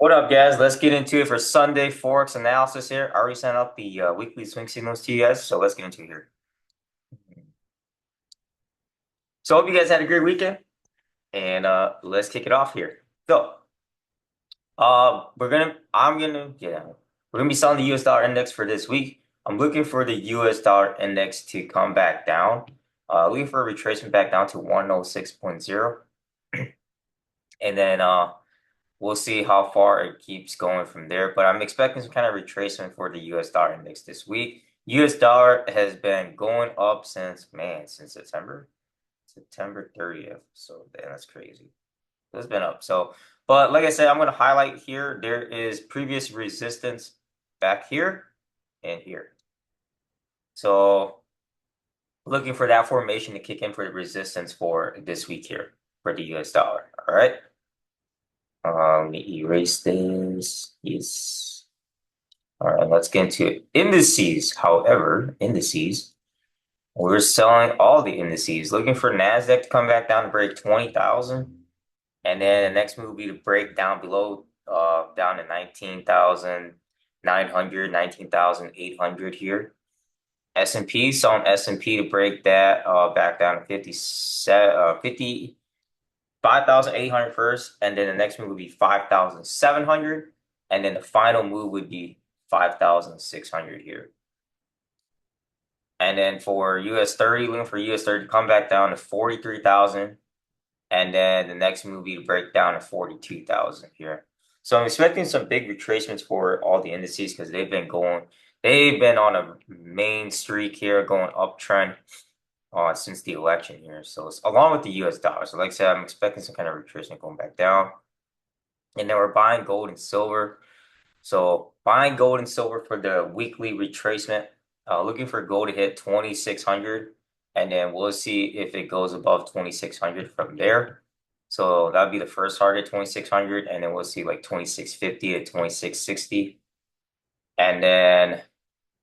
What up, guys? Let's get into it for Sunday Forex analysis here. I already sent out the weekly swing signals to you guys, so let's get into it here. So, hope you guys had a great weekend, and let's kick it off here. So, we're gonna be selling the U.S. dollar index for this week. I'm looking for the U.S. dollar index to come back down. Looking for a retracement back down to 106.0, and then we'll see how far it keeps going from there, but I'm expecting some kind of retracement for the US dollar index this week. US dollar has been going up since September 30th. So damn, that's crazy. It's been up. So, but like I said, I'm going to highlight here, there is previous resistance back here and here. So looking for that formation to kick in for the resistance for this week here for the US dollar. All right. Let me erase this. Yes. All right, let's get into indices. However, indices, we're selling all the indices, looking for NASDAQ to come back down to break 20,000. And then the next move will be to break down below, down to 19,900, 19,800 here. S&P, selling S&P to break that back down to 5,800 first, and then the next move would be 5,700, and then the final move would be 5,600 here. And then for US 30, looking for US 30 to come back down to 43,000, and then the next move would be to break down to 42,000 here. So I'm expecting some big retracements for all the indices because they've been on a main streak here, going uptrend since the election here. So it's along with the US dollar. So like I said, I'm expecting some kind of retracement going back down. And then we're buying gold and silver. So buying gold and silver for the weekly retracement. Looking for gold to hit 2,600. And then we'll see if it goes above 2,600 from there. So that'd be the first target, 2,600. And then we'll see like 2,650 to 2,660. And then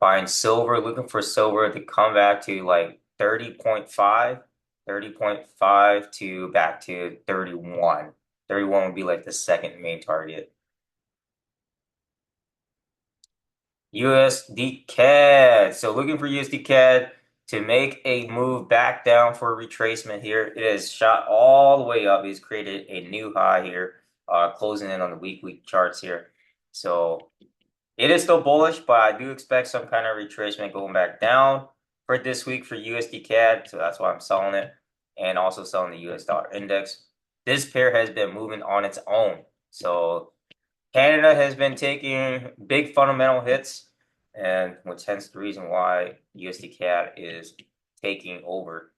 buying silver, looking for silver to come back to like 30.5, 30.5 to back to 31. 31 would be like the second main target. USD CAD. So looking for USD CAD to make a move back down for a retracement here. It has shot all the way up. It's created a new high here, closing in on the weekly charts here. So it is still bullish, but I do expect some kind of retracement going back down for this week for USD CAD. So that's why I'm selling it and also selling the US dollar index. This pair has been moving on its own. So Canada has been taking big fundamental hits, and which hence the reason why USD CAD is taking over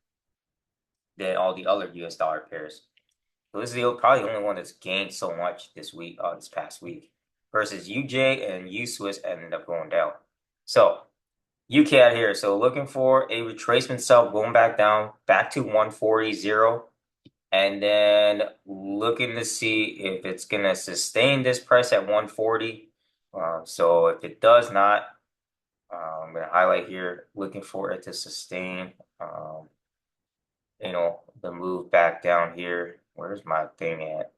than all the other US dollar pairs. So this is probably the only one that's gained so much this week, this past week, versus UJ and USWIS ended up going down. So UCAD here. So looking for a retracement sell going back down, back to 140.0, and then looking to see if it's gonna sustain this price at 140. So if it does not, I'm gonna highlight here, looking for it to sustain. The move back down here. Where's my thing at?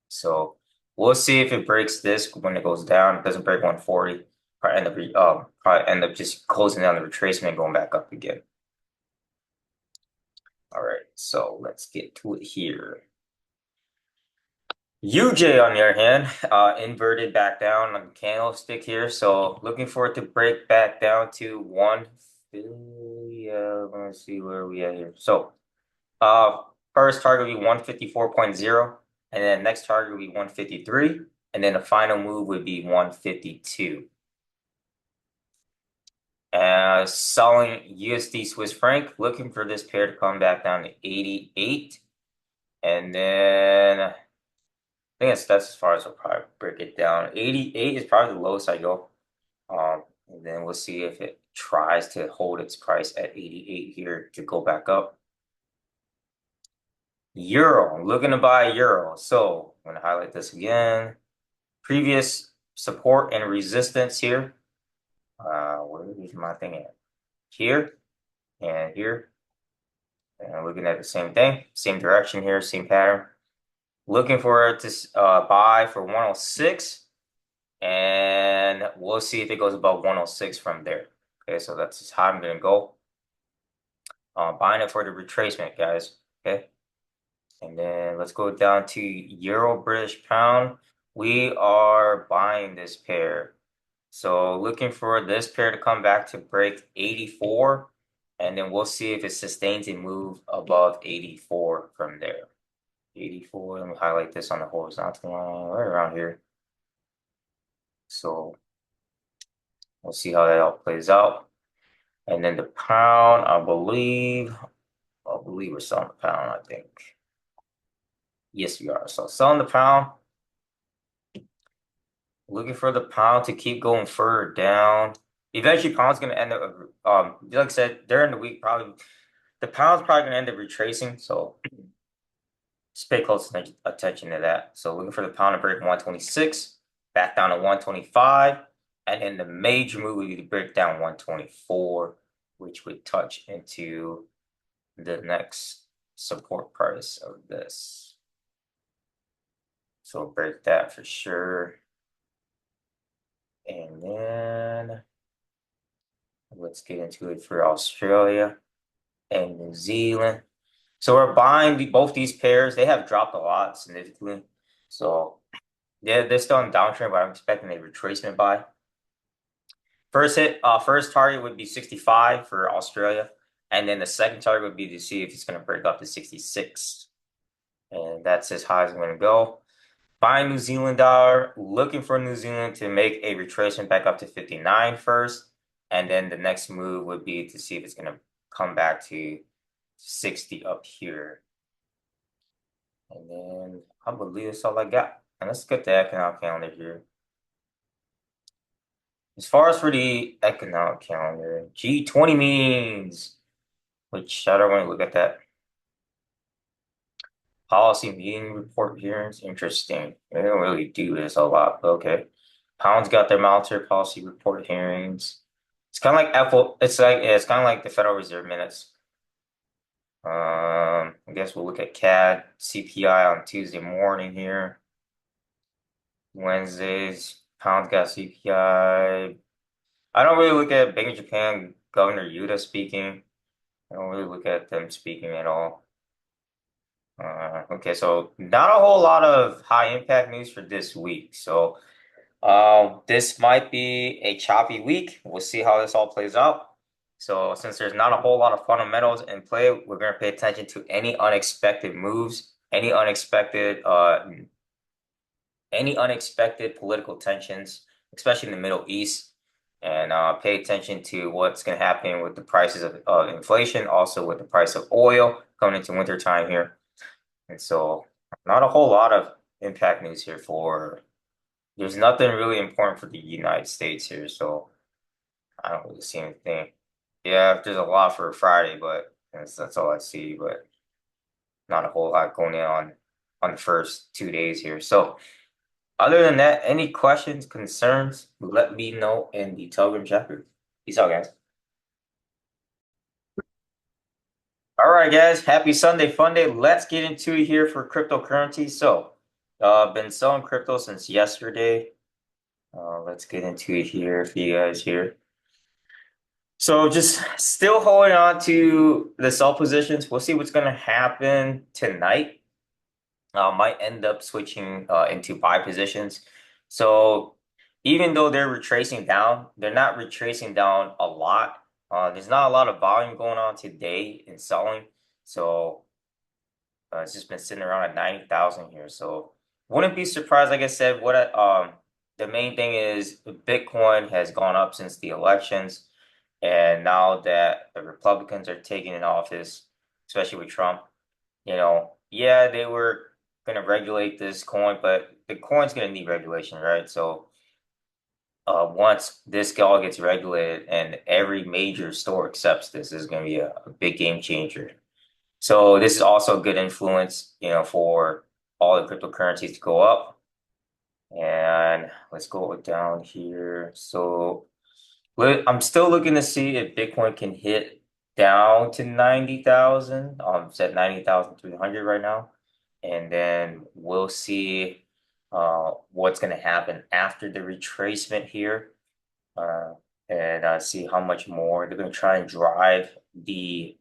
So we'll see if it breaks this when it goes down. It doesn't break 140. Probably end up just closing down the retracement and going back up again. All right, so let's get to it here. UJ, on the other hand, inverted back down on the candlestick here. So looking for it to break back down to one. Yeah, let's see where we at here. So first target will be 154.0, and then next target will be 153, and then the final move would be 152. Selling USD Swiss franc, looking for this pair to come back down to 88, and then I think that's as far as I'll probably break it down. 88 is probably the lowest I go. And then we'll see if it tries to hold its price at 88 here to go back up. Euro, I'm looking to buy euro. So I'm going to highlight this again. Previous support and resistance here. Where is my thing at? Here and here. And I'm looking at the same thing, same direction here, same pattern. Looking for it to buy for 106, and we'll see if it goes above 106 from there. Okay, so that's just how I'm gonna go. Buying it for the retracement, guys. Okay, and then let's go down to Euro British Pound. We are buying this pair. So looking for this pair to come back to break 84, and then we'll see if it sustains a move above 84 from there. 84, let me highlight this on the horizontal line right around here. So we'll see how that all plays out. And then the pound, I believe we're selling the pound, I think. Yes, we are. So selling the pound, looking for the pound to keep going further down. Eventually, pound's going to end up, like I said, during the week, probably the pound's probably going to end up retracing. So just pay close attention to that. So looking for the pound to break 126, back down to 125, and then the major move would be to break down 124, which would touch into the next support price of this. So break that for sure. And then let's get into it for Australia and New Zealand. So we're buying both these pairs. They have dropped a lot significantly. So yeah, they're still in downtrend, but I'm expecting a retracement buy. First target would be 65 for Australia, and then the second target would be to see if it's going to break up to 66, and that's as high as I'm going to go. Buying New Zealand dollar, looking for New Zealand to make a retracement back up to 59 first, and then the next move would be to see if it's going to come back to 60 up here, and then I believe that's all I got. And let's get the economic calendar here. As far as for the economic calendar, G20 means, which I don't want to look at that. Policy meeting report hearings, interesting. They don't really do this a lot, but okay. Pound's got their monetary policy report hearings. It's kind of like Apple. It's kind of like the Federal Reserve minutes. I guess we'll look at CAD CPI on Tuesday morning here. Wednesdays, Pound's got CPI. I don't really look at Bank of Japan Governor Yuta speaking. I don't really look at them speaking at all. Okay, so not a whole lot of high impact news for this week. So this might be a choppy week. We'll see how this all plays out. So since there's not a whole lot of fundamentals in play, we're going to pay attention to any unexpected moves, any unexpected political tensions, especially in the Middle East, and pay attention to what's going to happen with the prices of inflation, also with the price of oil coming into winter time here. And so not a whole lot of impact news here there's nothing really important for the United States here, so I don't really see anything. Yeah, there's a lot for Friday, but that's all I see, but not a whole lot going on the first 2 days here. So other than that, any questions, concerns, let me know in the Telegram chat group. Peace out, guys. All right, guys. Happy Sunday, fun day. Let's get into it here for cryptocurrency. So, I've been selling crypto since yesterday. Let's get into it here for you guys here. So just still holding on to the sell positions. We'll see what's going to happen tonight. Might end up switching into buy positions. So even though they're retracing down, they're not retracing down a lot. There's not a lot of volume going on today in selling. So it's just been sitting around at 90,000 here. So wouldn't be surprised, like I said, the main thing is Bitcoin has gone up since the elections. And now that the Republicans are taking in office, especially with Trump, yeah, they were going to regulate this coin, but the coin's going to need regulation, right? So once this all gets regulated and every major store accepts this is going to be a big game changer. So this is also a good influence, for all the cryptocurrencies to go up. And let's go down here. So I'm still looking to see if Bitcoin can hit down to 90,000. It's at 90,300 right now. and then we'll see what's going to happen after the retracement here, uh, and see how much more they're going to try and drive the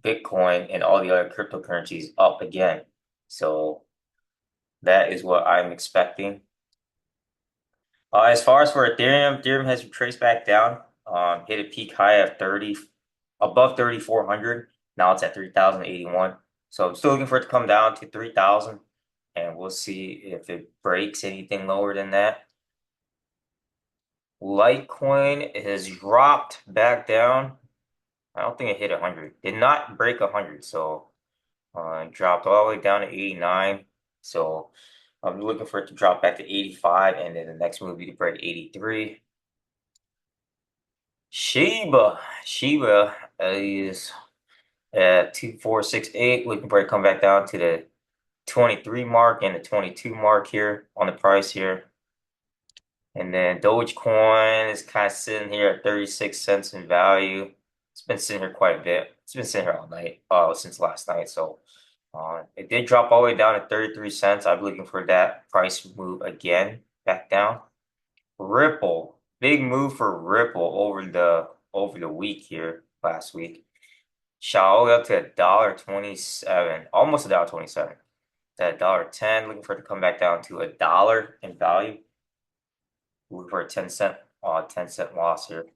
Bitcoin and all the other cryptocurrencies up again. So that is what I'm expecting. As far as for Ethereum, Ethereum has retraced back down, hit a peak high of 30, above 3,400. Now it's at 3,081. So I'm still looking for it to come down to 3,000, and we'll see if it breaks anything lower than that. Litecoin has dropped back down. I don't think it hit 100. Did not break 100, so it dropped all the way down to 89. So I'm looking for it to drop back to 85, and then the next move would be to break 83. Shiba is at 2468. Looking for it to come back down to the 23 mark and the 22 mark here on the price here. And then Dogecoin is kind of sitting here at 36 cents in value. It's been sitting here quite a bit. It's been sitting here all night, since last night. So it did drop all the way down to 33 cents. I'm looking for that price move again, back down. Ripple, big move for Ripple over the week here, last week. Shot all the way up to $1.27, almost $1.27. At $1.10, looking for it to come back down to $1 in value. Looking for a 10 cent loss here.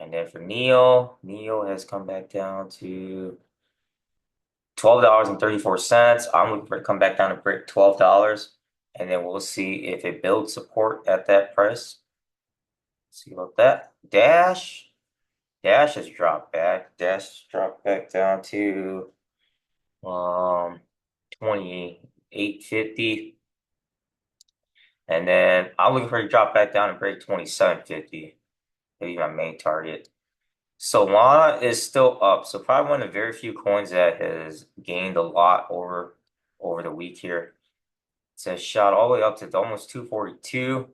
And then for Neo has come back down to $12.34. I'm looking for it to come back down to break $12. And then we'll see if it builds support at that price. See about that. Dash has dropped back. Dash dropped back down to 28.50. And then I'm looking for it to drop back down and break 27.50. Maybe my main target. Solana is still up, so probably one of the very few coins that has gained a lot over the week here. It's shot all the way up to almost 242,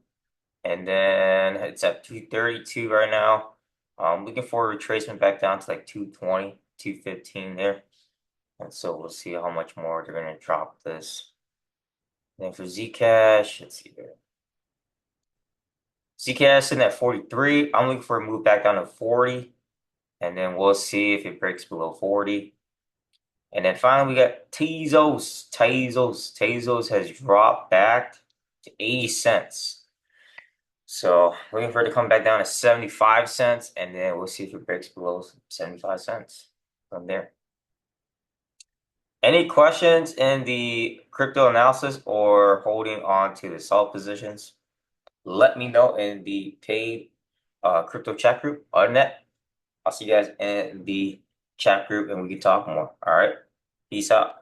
and then it's at 232 right now. I'm looking for a retracement back down to like 220, 215 there. And so we'll see how much more they're going to drop this. Then for Zcash, let's see there. Zcash sitting at 43. I'm looking for a move back down to 40. And then we'll see if it breaks below 40. And then finally, we got Tezos. Tezos has dropped back to 80 cents. So looking for it to come back down to 75 cents. And then we'll see if it breaks below 75 cents from there. Any questions in the crypto analysis or holding on to the sell positions? Let me know in the paid crypto chat group. Other than that, I'll see you guys in the chat group and we can talk more. All right. Peace out.